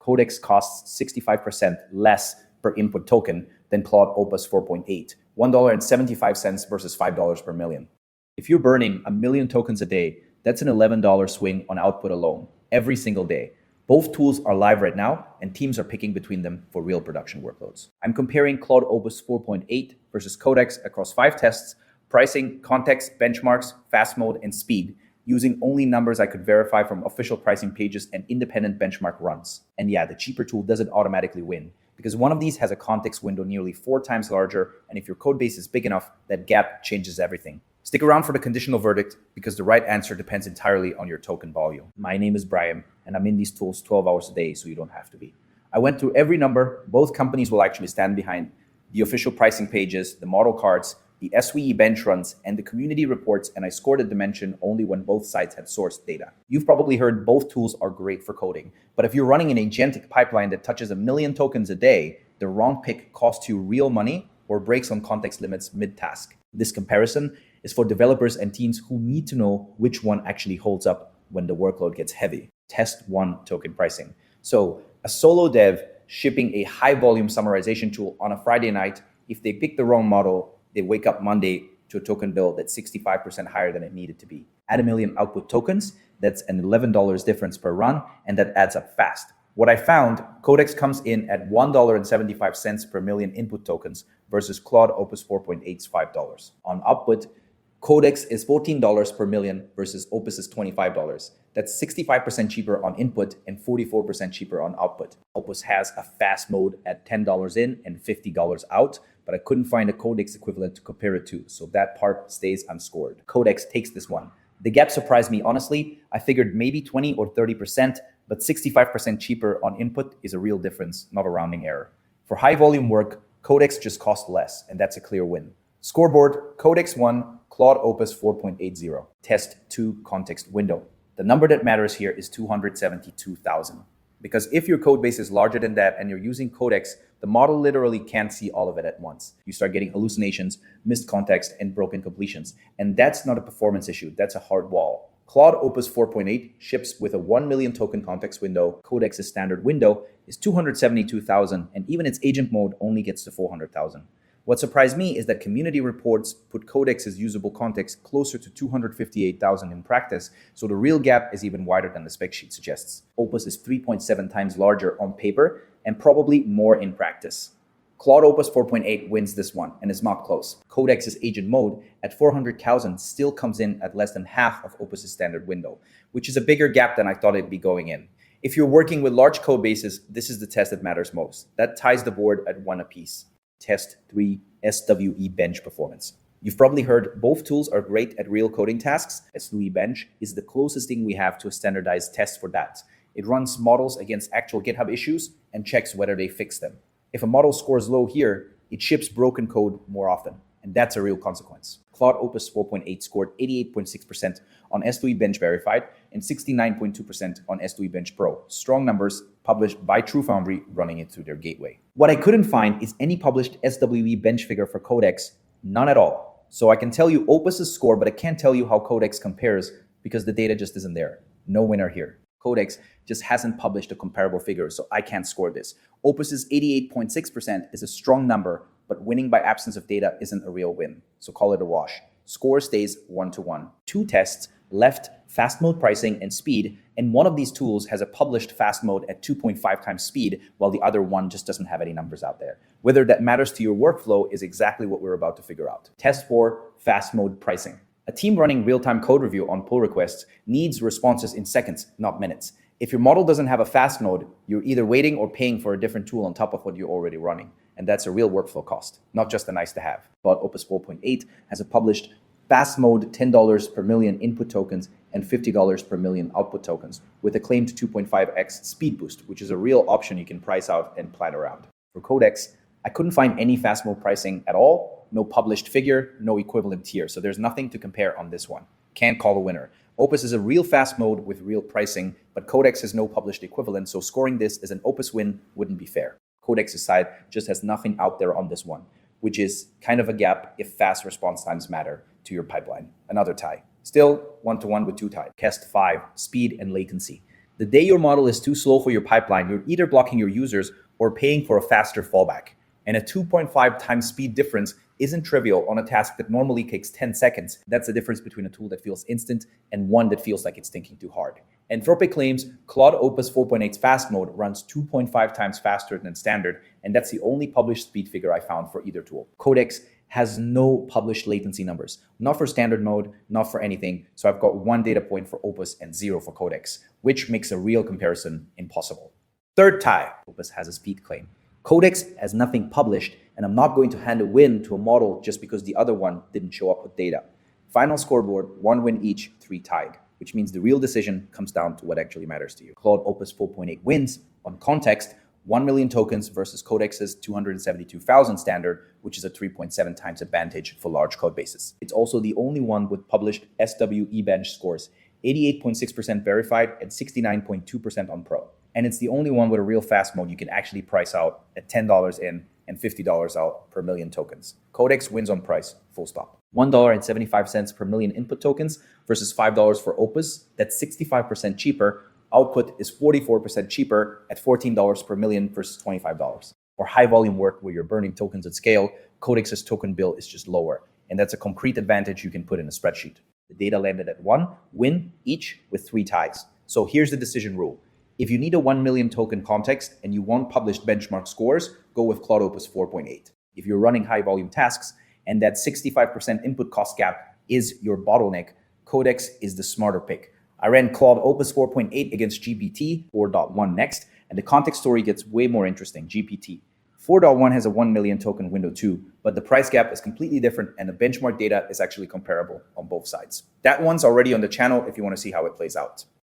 Codex costs 65% less per input token than Claude Opus 4.8, $1.75 versus $5 per million. If you're burning 1 million tokens a day, that's an $11 swing on output alone, every single day. Both tools are live right now, and teams are picking between them for real production workloads. I'm comparing Claude Opus 4.8 versus Codex across 5 tests, pricing, context, benchmarks, fast mode, and speed, using only numbers I could verify from official pricing pages and independent benchmark runs. And yeah, the cheaper tool doesn't automatically win, because one of these has a context window nearly 4 times larger, and if your code base is big enough, that gap changes everything. Stick around for the conditional verdict, because the right answer depends entirely on your token volume. My name is Brian, and I'm in these tools 12 hours a day, so you don't have to be. I went through every number both companies will actually stand behind, the official pricing pages, the model cards, the SWE-bench runs, and the community reports, and I scored a dimension only when both sides had sourced data. You've probably heard both tools are great for coding, but if you're running an agentic pipeline that touches 1 million tokens a day, the wrong pick costs you real money or breaks on context limits mid-task. This comparison is for developers and teams who need to know which one actually holds up when the workload gets heavy. Test 1 token pricing. So a solo dev shipping a high volume summarization tool on a Friday night, if they pick the wrong model, they wake up Monday to a token bill that's 65% higher than it needed to be. Add 1 million output tokens, that's an $11 difference per run, and that adds up fast. What I found, Codex comes in at $1.75 per million input tokens versus Claude Opus 4.8's $5. On output, Codex is $14 per million versus Opus is $25. That's 65% cheaper on input and 44% cheaper on output. Opus has a fast mode at $10 in and $50 out, but I couldn't find a Codex equivalent to compare it to, so that part stays unscored. Codex takes this one. The gap surprised me, honestly. I figured maybe 20 or 30%, but 65% cheaper on input is a real difference, not a rounding error. For high volume work, Codex just costs less, and that's a clear win. Scoreboard, Codex 1, Claude Opus 4.80. Test 2 context window. The number that matters here is 272,000. Because if your code base is larger than that and you're using Codex, the model literally can't see all of it at once. You start getting hallucinations, missed context, and broken completions. And that's not a performance issue, that's a hard wall. Claude Opus 4.8 ships with a 1 million token context window. Codex's standard window is 272,000, and even its agent mode only gets to 400,000. What surprised me is that community reports put Codex's usable context closer to 258,000 in practice, so the real gap is even wider than the spec sheet suggests. Opus is 3.7 times larger on paper and probably more in practice. Claude Opus 4.8 wins this one and is not close. Codex's agent mode at 400,000 still comes in at less than half of Opus's standard window, which is a bigger gap than I thought it'd be going in. If you're working with large code bases, this is the test that matters most. That ties the board at 1 apiece. Test 3 SWE-bench performance. You've probably heard both tools are great at real coding tasks. SWE-bench is the closest thing we have to a standardized test for that. It runs models against actual GitHub issues and checks whether they fix them. If a model scores low here, it ships broken code more often, and that's a real consequence. Claude Opus 4.8 scored 88.6% on SWE-bench verified and 69.2% on SWE-bench Pro. Strong numbers published by TrueFoundry running it through their gateway. What I couldn't find is any published SWE-bench figure for Codex, none at all. So I can tell you Opus's score, but I can't tell you how Codex compares because the data just isn't there. No winner here. Codex just hasn't published a comparable figure, so I can't score this. Opus's 88.6% is a strong number, but winning by absence of data isn't a real win, so call it a wash. Score stays 1-1. 2 tests left fast mode pricing and speed, and one of these tools has a published fast mode at 2.5 times speed, while the other one just doesn't have any numbers out there. Whether that matters to your workflow is exactly what we're about to figure out. Test 4, fast mode pricing. A team running real-time code review on pull requests needs responses in seconds, not minutes. If your model doesn't have a fast mode, you're either waiting or paying for a different tool on top of what you're already running. And that's a real workflow cost, not just a nice to have. Claude Opus 4.8 has a published fast mode $10 per million input tokens and $50 per million output tokens with a claim to 2.5x speed boost, which is a real option you can price out and plan around. For Codex, I couldn't find any fast mode pricing at all, no published figure, no equivalent tier, so there's nothing to compare on this one. Can't call a winner. Opus is a real fast mode with real pricing, but Codex has no published equivalent, so scoring this as an Opus win wouldn't be fair. Codex's side just has nothing out there on this one, which is kind of a gap if fast response times matter to your pipeline. Another tie. Still 1-1 with 2 tied. Test 5, speed and latency. The day your model is too slow for your pipeline, you're either blocking your users or paying for a faster fallback. And a 2.5 times speed difference isn't trivial on a task that normally takes 10 seconds. That's the difference between a tool that feels instant and one that feels like it's thinking too hard. Anthropic claims Claude Opus 4.8's fast mode runs 2.5 times faster than standard, and that's the only published speed figure I found for either tool. Codex has no published latency numbers, not for standard mode, not for anything. So I've got one data point for Opus and 0 for Codex, which makes a real comparison impossible. Third tie, Opus has a speed claim. Codex has nothing published, and I'm not going to hand a win to a model just because the other one didn't show up with data. Final scoreboard, 1 win each, 3 tied, which means the real decision comes down to what actually matters to you. Claude Opus 4.8 wins on context, 1 million tokens versus Codex's 272,000 standard, which is a 3.7 times advantage for large code bases. It's also the only one with published SWE-bench scores, 88.6% verified and 69.2% on pro. And it's the only one with a real fast mode you can actually price out at $10 in and $50 out per million tokens. Codex wins on price, full stop. $1.75 per million input tokens versus $5 for Opus. That's 65% cheaper. Output is 44% cheaper at $14 per million versus $25. For high volume work where you're burning tokens at scale, Codex's token bill is just lower. And that's a concrete advantage you can put in a spreadsheet. The data landed at 1 win each with 3 ties. So here's the decision rule. If you need a 1 million token context and you want published benchmark scores, go with Claude Opus 4.8. If you're running high volume tasks and that 65% input cost gap is your bottleneck, Codex is the smarter pick. I ran Claude Opus 4.8 against GPT 4.1 next, and the context story gets way more interesting. GPT 4.1 has a 1 million token window too, but the price gap is completely different and the benchmark data is actually comparable on both sides. That one's already on the channel if you want to see how it plays out.